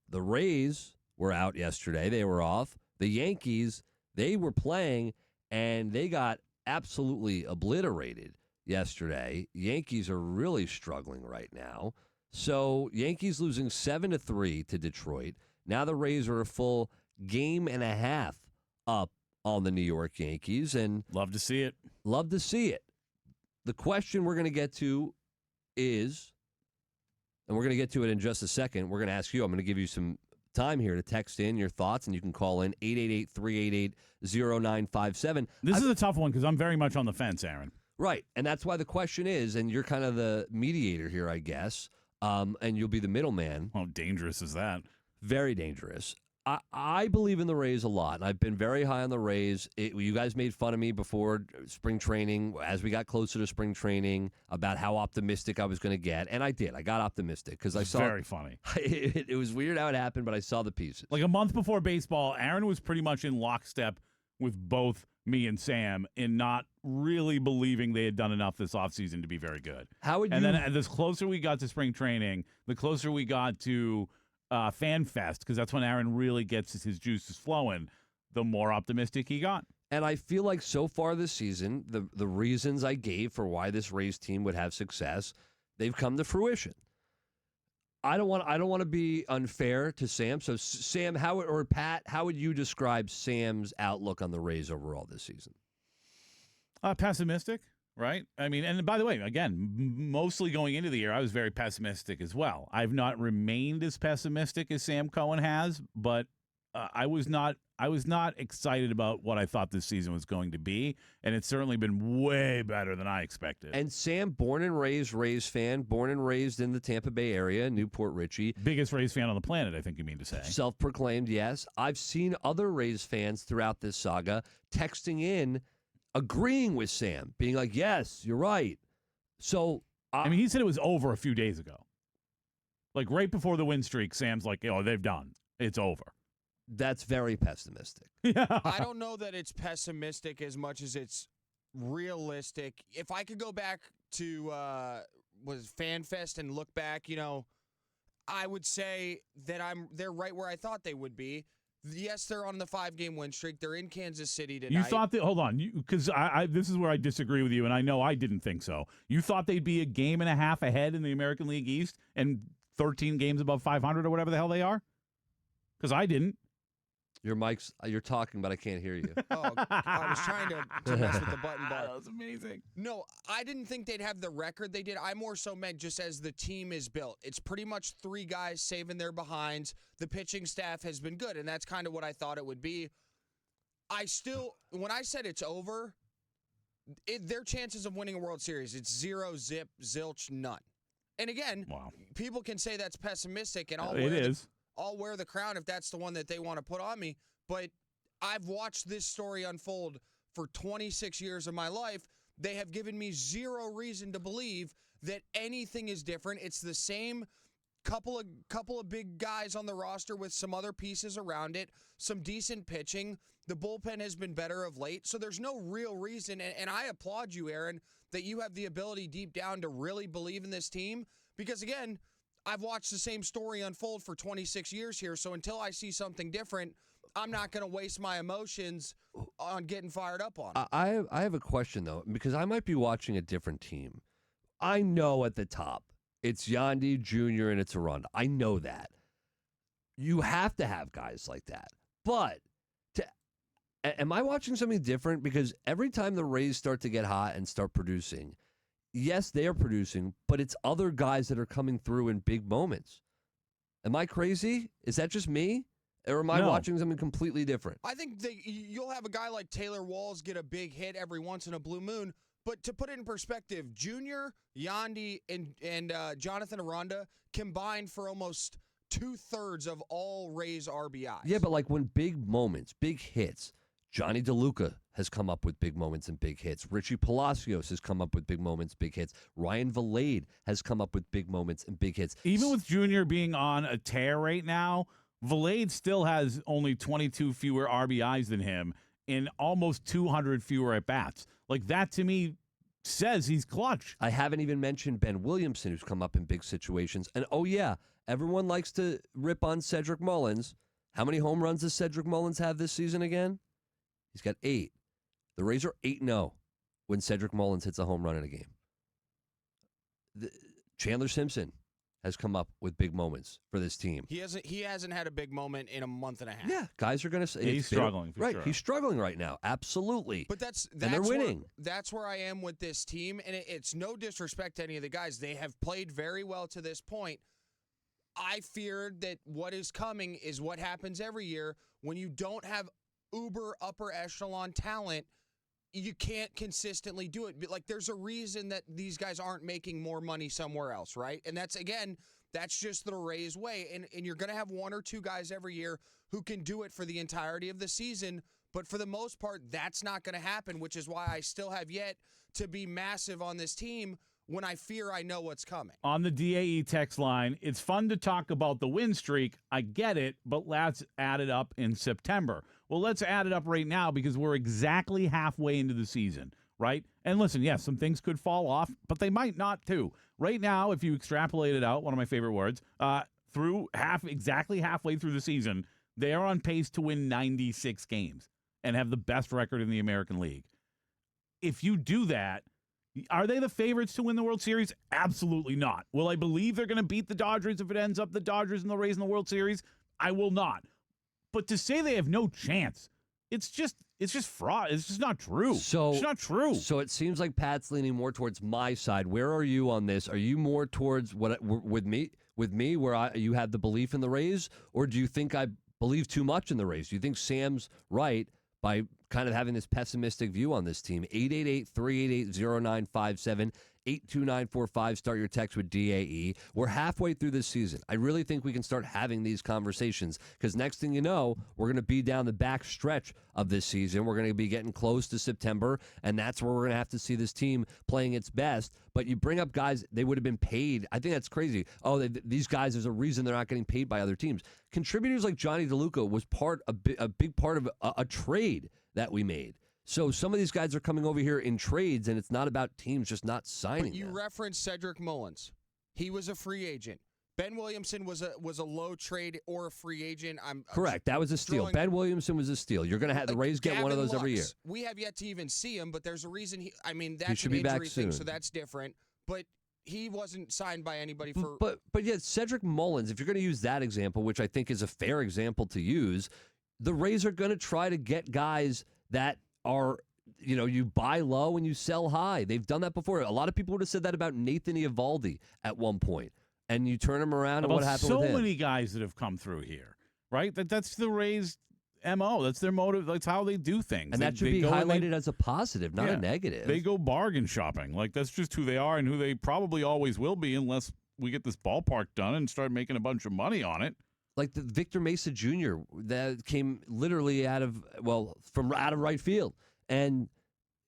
the Rays were out yesterday. They were off. The Yankees, they were playing, and they got absolutely obliterated yesterday. Yankees are really struggling right now. So Yankees losing 7-3 to Detroit. Now the Rays are a full game and a half up on the New York Yankees. And love to see it. Love to see it. The question we're going to get to is, and we're going to get to it in just a second, we're going to ask you, I'm going to give you some time here to text in your thoughts, and you can call in 888-388-0957. This is a tough one because I'm very much on the fence, Aaron. Right, and that's why the question is, and you're kind of the mediator here, I guess, and you'll be the middleman. How dangerous is that? Very dangerous. I believe in the Rays a lot, and I've been very high on the Rays. You guys made fun of me before spring training, as we got closer to spring training, about how optimistic I was going to get, and I did. I got optimistic because I saw. Very funny. It was weird how it happened, but I saw the pieces. Like a month before baseball, Aaron was pretty much in lockstep with both me and Sam in not really believing they had done enough this offseason to be very good. How would you? And then the closer we got to spring training, the closer we got to Fan Fest, because that's when Aaron really gets his juices flowing, the more optimistic he got. And I feel like so far this season, the reasons I gave for why this Rays team would have success, they've come to fruition. I don't want to be unfair to Sam. So Sam, or Pat, how would you describe Sam's outlook on the Rays overall this season? Pessimistic. Right? I mean, and by the way, again, mostly going into the year, I was very pessimistic as well. I've not remained as pessimistic as Sam Cohen has, but I was not excited about what I thought this season was going to be, and it's certainly been way better than I expected. And Sam, born and raised Rays fan, born and raised in the Tampa Bay area, Newport Richie. Biggest Rays fan on the planet, I think you mean to say. Self-proclaimed, yes. I've seen other Rays fans throughout this saga texting in, agreeing with Sam, being like, yes, you're right. So, I mean, he said it was over a few days ago. Like right before the win streak, Sam's like, they've done. It's over. That's very pessimistic. Yeah. I don't know that it's pessimistic as much as it's realistic. If I could go back to was FanFest and look back, I would say that they're right where I thought they would be. Yes, they're on the 5-game win streak. They're in Kansas City tonight. You thought that? Hold on, because this is where I disagree with you, and I know I didn't think so. You thought they'd be a game and a half ahead in the American League East and 13 games above 500 or whatever the hell they are? Because I didn't. Your mic's, you're talking, but I can't hear you. Oh, I was trying to mess with the button bar. That was amazing. No, I didn't think they'd have the record they did. I more so meant just as the team is built. It's pretty much 3 guys saving their behinds. The pitching staff has been good, and that's kind of what I thought it would be. When I said it's over, their chances of winning a World Series, it's 0, zip, zilch, none. And again, wow. People can say that's pessimistic, and I'll wear the crown if that's the one that they want to put on me. But I've watched this story unfold for 26 years of my life. They have given me zero reason to believe that anything is different. It's the same couple of big guys on the roster with some other pieces around it, some decent pitching. The bullpen has been better of late. So there's no real reason, and I applaud you, Aaron, that you have the ability deep down to really believe in this team. Because, again, I've watched the same story unfold for 26 years here, so until I see something different, I'm not going to waste my emotions on getting fired up on it. I have a question, though, because I might be watching a different team. I know at the top, it's Yandy, Jr., and it's Aranda. I know that. You have to have guys like that. But am I watching something different? Because every time the Rays start to get hot and start producing, yes, they are producing, but it's other guys that are coming through in big moments. Am I crazy? Is that just me? Or am I watching something completely different? I think you'll have a guy like Taylor Walls get a big hit every once in a blue moon. But to put it in perspective, Junior, Yandy, and Jonathan Aranda combined for almost 2/3 of all Rays RBIs. Yeah, but like when big moments, big hits, Johnny DeLuca has come up with big moments and big hits. Richie Palacios has come up with big moments, big hits. Ryan Valade has come up with big moments and big hits. Even with Junior being on a tear right now, Valade still has only 22 fewer RBIs than him in almost 200 fewer at-bats. Like, that to me says he's clutch. I haven't even mentioned Ben Williamson, who's come up in big situations. And, oh, yeah, everyone likes to rip on Cedric Mullins. How many home runs does Cedric Mullins have this season again? He's got 8. The Rays are 8-0 when Cedric Mullins hits a home run in a game. Chandler Simpson has come up with big moments for this team. He hasn't had a big moment in a month and a half. Yeah, guys are going to say he's struggling. For right, sure. he's struggling right now. Absolutely. But that's and they're winning. That's where I am with this team, and it's no disrespect to any of the guys. They have played very well to this point. I feared that what is coming is what happens every year when you don't have uber upper echelon talent. You can't consistently do it. But like, there's a reason that these guys aren't making more money somewhere else, right? And that's just the Rays way. And you're going to have 1 or 2 guys every year who can do it for the entirety of the season. But for the most part, that's not going to happen, which is why I still have yet to be massive on this team when I fear I know what's coming. On the DAE text line, it's fun to talk about the win streak. I get it, but let's add it up in September. Well, let's add it up right now because we're exactly halfway into the season, right? And listen, yes, some things could fall off, but they might not too. Right now, if you extrapolate it out, one of my favorite words, through exactly halfway through the season, they are on pace to win 96 games and have the best record in the American League. If you do that, are they the favorites to win the World Series? Absolutely not. Will I believe they're going to beat the Dodgers if it ends up the Dodgers and the Rays in the World Series? I will not. But to say they have no chance, it's just fraud. It's just not true. It's not true. So it seems like Pat's leaning more towards my side. Where are you on this? Are you more towards what with me where you have the belief in the Rays, or do you think I believe too much in the Rays? Do you think Sam's right by kind of having this pessimistic view on this team? 888-388-0957, 82945. Start your text with DAE. We're halfway through this season. I really think we can start having these conversations because next thing you know, we're going to be down the back stretch of this season. We're going to be getting close to September, and that's where we're going to have to see this team playing its best. But you bring up guys, they would have been paid. I think that's crazy. Oh, these guys, there's a reason they're not getting paid by other teams. Contributors like Johnny DeLuca was a big part of a trade that we made. So some of these guys are coming over here in trades, and it's not about teams just not signing But you them. referenced Cedric Mullins. He was a free agent. Ben Williamson was a low trade or a free agent. Correct. That was a steal. Ben Williamson was a steal. You're going to have the Rays get one of those every year. We have yet to even see him, but there's a reason that's he should an be back injury thing, soon. so that's different. But he wasn't signed by anybody for. But yet Cedric Mullins, if you're going to use that example, which I think is a fair example to use, the Rays are going to try to get guys that are. You buy low and you sell high. They've done that before. A lot of people would have said that about Nathan Eovaldi at one point. And you turn him around, and what happened with him? So many guys that have come through here, right? That's the Rays' MO. That's their motive. That's how they do things. And that should be highlighted as a positive, not a negative. They go bargain shopping. Like, that's just who they are and who they probably always will be unless we get this ballpark done and start making a bunch of money on it. Like the Victor Mesa Jr. that came literally from out of right field. And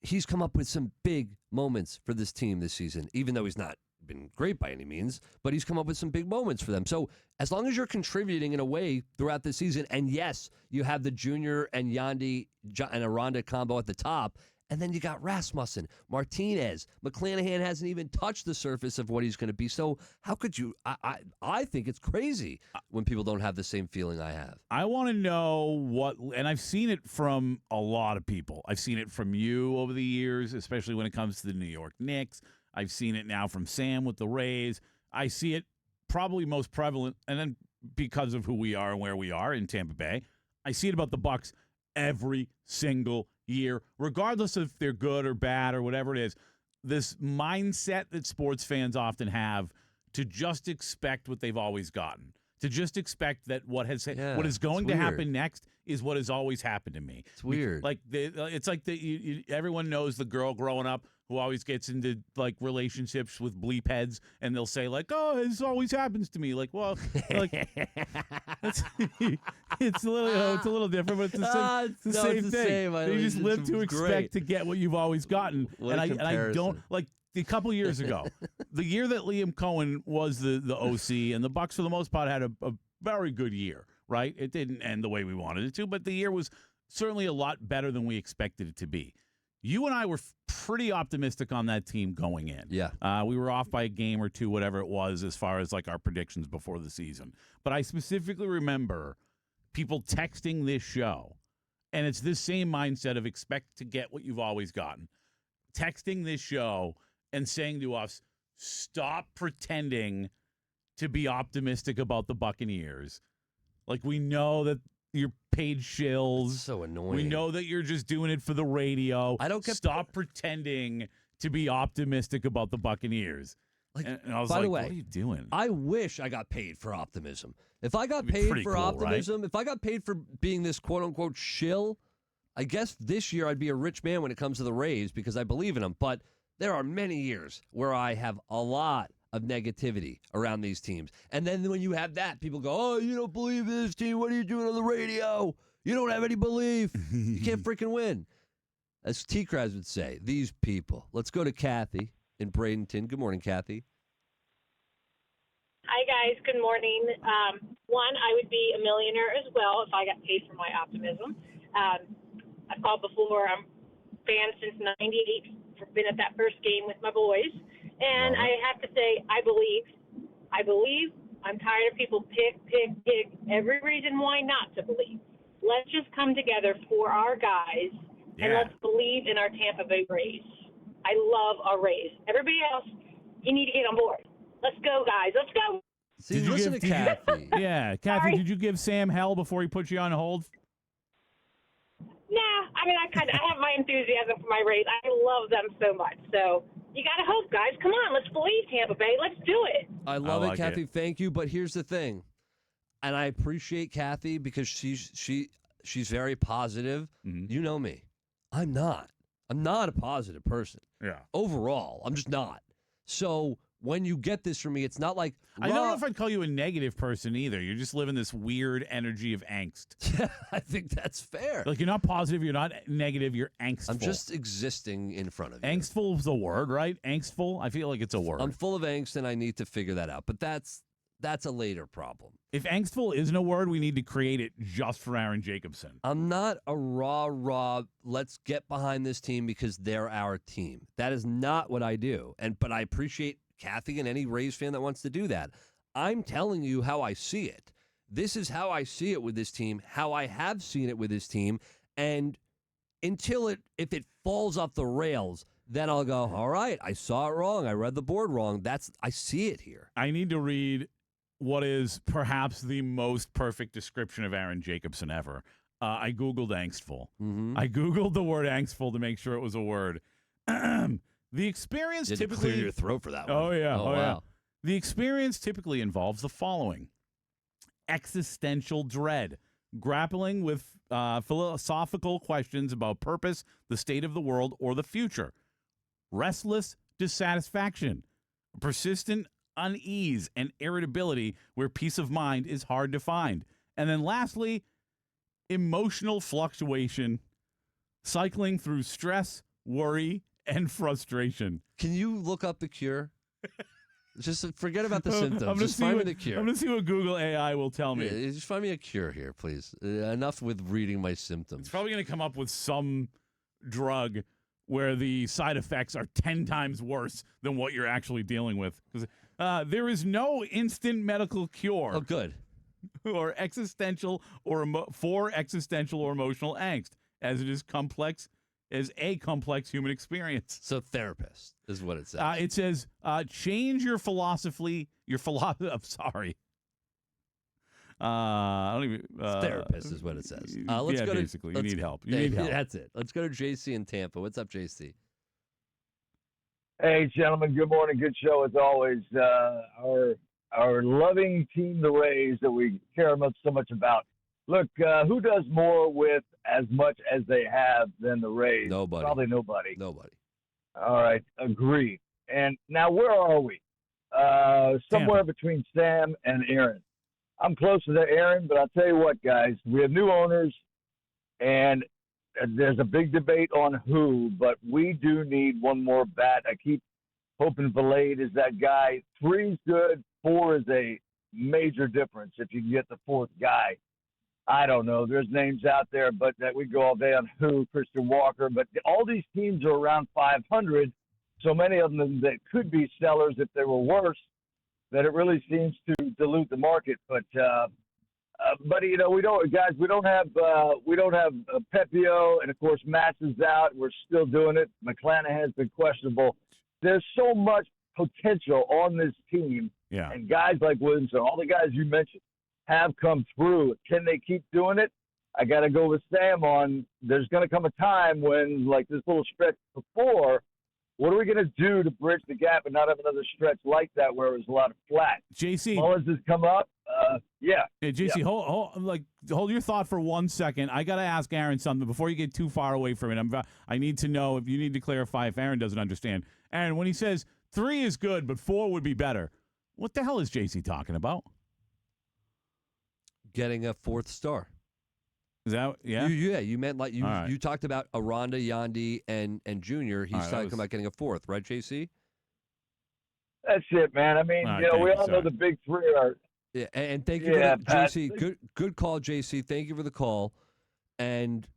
he's come up with some big moments for this team this season, even though he's not been great by any means, but he's come up with some big moments for them. So as long as you're contributing in a way throughout the season, and yes, you have the Junior and Yandy and Aranda combo at the top, and then you got Rasmussen, Martinez. McClanahan hasn't even touched the surface of what he's going to be. So how could you? I think it's crazy when people don't have the same feeling I have. I want to know and I've seen it from a lot of people. I've seen it from you over the years, especially when it comes to the New York Knicks. I've seen it now from Sam with the Rays. I see it probably most prevalent, and then because of who we are and where we are in Tampa Bay, I see it about the Bucks every single year, regardless if they're good or bad or whatever it is. This mindset that sports fans often have to just expect what they've always gotten, to just expect that what is going to happen next is what has always happened to me. It's weird. It's like everyone knows the girl growing up who always gets into like relationships with bleep heads, and they'll say like, "Oh, this always happens to me." Like, well, like it's a little different, but it's the same thing. You just live to expect to get what you've always gotten, and I don't like. A couple years ago, the year that Liam Cohen was the OC, and the Bucks for the most part had a very good year, right? It didn't end the way we wanted it to, but the year was certainly a lot better than we expected it to be. You and I were pretty optimistic on that team going in. Yeah. We were off by a game or two, whatever it was, as far as like our predictions before the season. But I specifically remember people texting this show, and it's this same mindset of expect to get what you've always gotten. Texting this show and saying to us, stop pretending to be optimistic about the Buccaneers. Like, we know that you're paid shills. So annoying. We know that you're just doing it for the radio. I don't get. Stop pretending to be optimistic about the Buccaneers. Like, and I was by like, the way, what are you doing? I wish I got paid for optimism. If I got It'd be paid pretty for cool, optimism, if I got paid for being this quote-unquote shill, I guess this year I'd be a rich man when it comes to the Rays because I believe in them. But there are many years where I have a lot of negativity around these teams. And then when you have that, people go, oh, you don't believe in this team. What are you doing on the radio? You don't have any belief. You can't freaking win. As T-Kraz would say, these people. Let's go to Kathy in Bradenton. Good morning, Kathy. Hi, guys. Good morning. One, I would be a millionaire as well if I got paid for my optimism. I've called before. I'm a fan since '98. Been at that first game with my boys. And I have to say, I believe. I'm tired of people pick every reason why not to believe. Let's just come together for our guys, and let's believe in our Tampa Bay Rays. I love our Rays. Everybody else, you need to get on board. Let's go, guys. Let's go. See, listen to Kathy. Yeah, Kathy, did you give Sam hell before he put you on hold? Nah, I mean, I have my enthusiasm for my Rays. I love them so much. So you got to hope, guys. Come on, let's believe Tampa Bay. Let's do it. I love it, Kathy. Thank you. But here's the thing, and I appreciate Kathy because she's very positive. Mm-hmm. You know me. I'm not a positive person. Yeah. Overall, I'm just not. So when you get this from me, it's not like I don't know if I'd call you a negative person either. You're just living this weird energy of angst. Yeah, I think that's fair. Like, you're not positive, you're not negative, you're angstful. I'm just existing in front of you. Angstful is a word, right? Angstful? I feel like it's a word. I'm full of angst, and I need to figure that out. But that's a later problem. If angstful isn't a word, we need to create it just for Aaron Jacobson. I'm not a rah, let's get behind this team because they're our team. That is not what I do. But I appreciate Kathy and any Rays fan that wants to do that. I'm telling you how I see it. This is how I see it with this team, how I have seen it with this team. And if it falls off the rails, then I'll go, all right, I saw it wrong. I read the board wrong. I see it here. I need to read what is perhaps the most perfect description of Aaron Jacobson ever. I Googled angstful. Mm-hmm. I Googled the word angstful to make sure it was a word. The experience Did typically clear your throat for that one. Oh yeah. Oh, wow. Yeah. The experience typically involves the following: existential dread, grappling with philosophical questions about purpose, the state of the world, or the future; restless dissatisfaction, persistent unease and irritability where peace of mind is hard to find; and then lastly, emotional fluctuation, cycling through stress, worry, and frustration. Can you look up the cure? Just forget about the symptoms. Just find me the cure. I'm going to see what Google AI will tell me. Yeah, just find me a cure here, please. Enough with reading my symptoms. It's probably going to come up with some drug where the side effects are 10 times worse than what you're actually dealing with. There is no instant medical cure. Oh, good. Or existential or existential or emotional angst, as it is a complex human experience. So therapist is what it says. It says change your philosophy. I'm sorry. I don't even. Therapist is what it says. Let's go basically. You need help. You need help. That's it. Let's go to JC in Tampa. What's up, JC? Hey, gentlemen. Good morning. Good show as always. Our loving team, the Rays, that we care so much about. Look, who does more with as much as they have than the Rays? Nobody. Probably nobody. Nobody. All right. Agree. And now where are we? Somewhere between Sam and Aaron. I'm closer to Aaron, but I'll tell you what, guys. We have new owners, and there's a big debate on who, but we do need one more bat. I keep hoping Valade is that guy. 3's good. 4 is a major difference if you can get the 4th guy. I don't know. There's names out there, but that we go all day on who, Christian Walker. But all these teams are around 500. So many of them that could be sellers if they were worse, that it really seems to dilute the market. But we don't have Pepio, and of course Matz is out. We're still doing it. McClanahan's been questionable. There's so much potential on this team, and guys like Williamson, all the guys you mentioned, have come through. Can they keep doing it? I got to go with Sam on. There's going to come a time when, like this little stretch before, what are we going to do to bridge the gap and not have another stretch like that where it was a lot of flat? JC, Mullins has come up. Hey, JC, hold your thought for 1 second. I got to ask Aaron something before you get too far away from it. I need to know if you need to clarify if Aaron doesn't understand. Aaron, when he says 3 is good but 4 would be better, what the hell is JC talking about? Getting a 4th star. Is that you meant like you talked about Aranda, Yandy, and Junior. He's talking about getting a 4th, right, JC? That's it, man. I mean, we all know the big 3 are. Yeah, and thank you, for that, JC. Good call, JC. Thank you for the call. And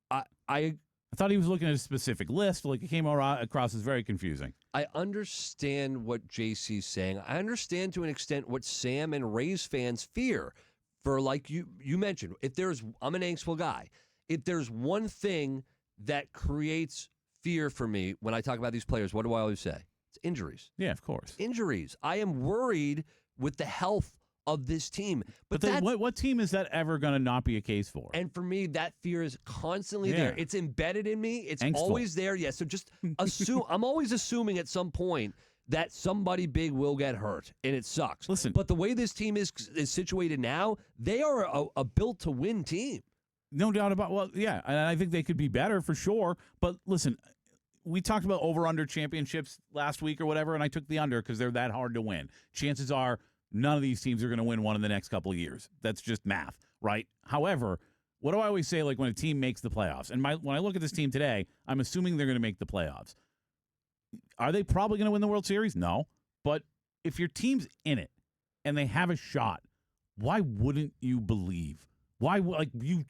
I thought he was looking at a specific list. Like it came across as very confusing. I understand what JC's saying. I understand to an extent what Sam and Rays fans fear. For like you mentioned, I'm an angstful guy. If there's one thing that creates fear for me when I talk about these players, what do I always say? It's injuries. Yeah, of course. Injuries. I am worried with the health of this team. But what team is that ever going to not be a case for? And for me, that fear is constantly there. It's embedded in me. It's always there. Yeah, so just assume. I'm always assuming at some point that somebody big will get hurt, and it sucks. Listen, but the way this team is situated now, they are a built-to-win team. No doubt about. Well, yeah, and I think they could be better for sure. But listen, we talked about over/under championships last week or whatever, and I took the under because they're that hard to win. Chances are none of these teams are going to win one in the next couple of years. That's just math, right? However, what do I always say? Like when a team makes the playoffs, and when I look at this team today, I'm assuming they're going to make the playoffs. Are they probably going to win the World Series? No. But if your team's in it and they have a shot, why wouldn't you believe?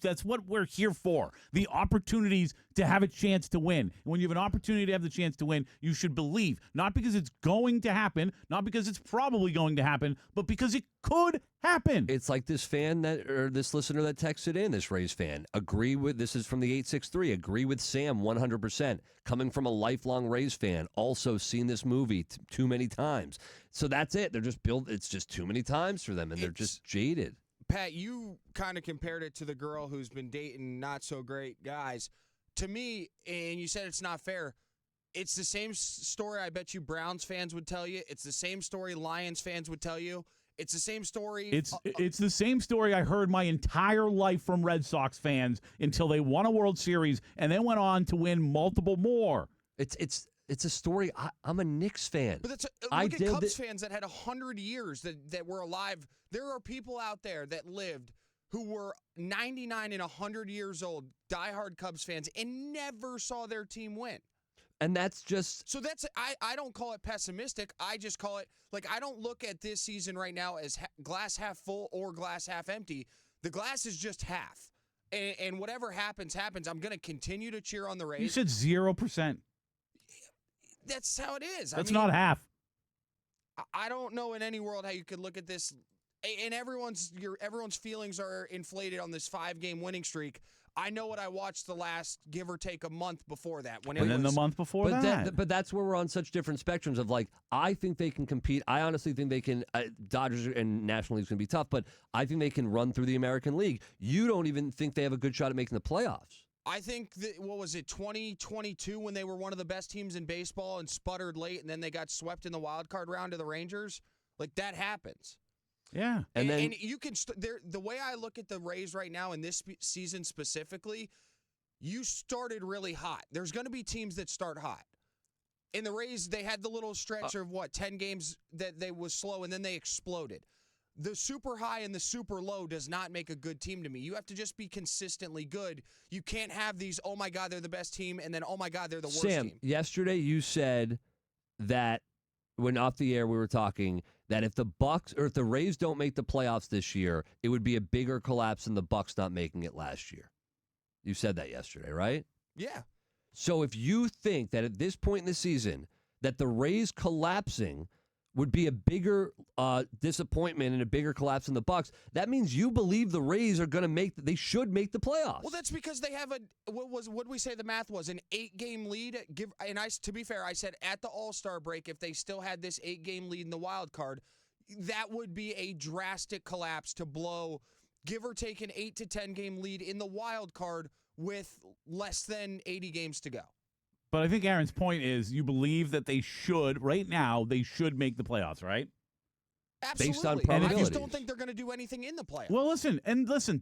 That's what we're here for. The opportunities to have a chance to win. And when you have an opportunity to have the chance to win, you should believe. Not because it's going to happen, not because it's probably going to happen, but because it could happen. It's like this this listener that texted in, this Rays fan. This is from the 863. Agree with Sam 100%. Coming from a lifelong Rays fan, also seen this movie too many times. So that's it. They're just it's just too many times for them, and they're just jaded. Pat, you kind of compared it to the girl who's been dating not so great guys. To me, and you said it's not fair, it's the same story I bet you Browns fans would tell you. It's the same story Lions fans would tell you. It's the same story. It's the same story I heard my entire life from Red Sox fans until they won a World Series and then went on to win multiple more. It's a story. I'm a Knicks fan. But look at Cubs fans that had 100 years that were alive. There are people out there that lived who were 99 and 100 years old, diehard Cubs fans, and never saw their team win. And that's just... So I don't call it pessimistic. I just call it, I don't look at this season right now as glass half full or glass half empty. The glass is just half. And whatever happens, happens. I'm going to continue to cheer on the Rays. You said 0%. That's how it is. That's not half. I don't know in any world how you could look at this, and everyone's feelings are inflated on this 5-game winning streak. I know what I watched the last, give or take, a month before that. The month before that. But that's where we're on such different spectrums of I think they can compete. I honestly think they can. Dodgers and National League's going to be tough, but I think they can run through the American League. You don't even think they have a good shot at making the playoffs. I think that, 2022 when they were one of the best teams in baseball and sputtered late and then they got swept in the wild card round to the Rangers? That happens. Yeah. And you can the way I look at the Rays right now in this season specifically, you started really hot. There's going to be teams that start hot. In the Rays, they had the little stretch of 10 games that they was slow and then they exploded. The super high and the super low does not make a good team to me. You have to just be consistently good. You can't have these, oh, my God, they're the best team, and then, oh, my God, they're the worst team. Sam, yesterday you said that when off the air we were talking that if the Bucks or if the Rays don't make the playoffs this year, it would be a bigger collapse than the Bucks not making it last year. You said that yesterday, right? Yeah. So if you think that at this point in the season that the Rays collapsing would be a bigger disappointment and a bigger collapse in the Bucks, that means you believe the Rays are going to they should make the playoffs. Well, that's because they have what we say the math was, an 8-game lead. To be fair, I said at the All-Star break, if they still had this 8-game lead in the wild card, that would be a drastic collapse to blow, give or take an 8 to 10 game lead in the wild card with less than 80 games to go. But I think Aaron's point is you believe that they should, right now, they should make the playoffs, right? Absolutely. Based on I probabilities. just don't think they're going to do anything in the playoffs. Well, listen,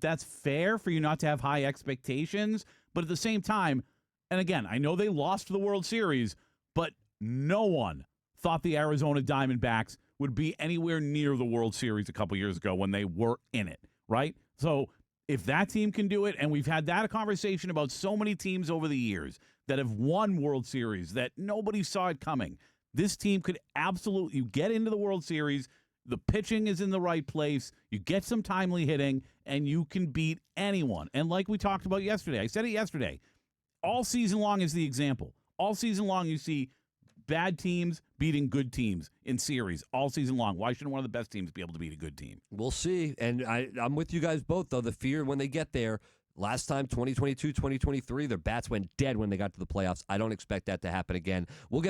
that's fair for you not to have high expectations, but at the same time, and again, I know they lost the World Series, but no one thought the Arizona Diamondbacks would be anywhere near the World Series a couple years ago when they were in it, right? So if that team can do it, and we've had that conversation about so many teams over the years that have won World Series that nobody saw it coming. This team could absolutely, you get into the World Series, the pitching is in the right place, you get some timely hitting, and you can beat anyone. And like we talked about yesterday, I said it yesterday, all season long is the example. All season long you see bad teams beating good teams in series all season long. Why shouldn't one of the best teams be able to beat a good team? We'll see. And I'm with you guys both, though. The fear when they get there, last time, 2022, 2023, their bats went dead when they got to the playoffs. I don't expect that to happen again. We'll get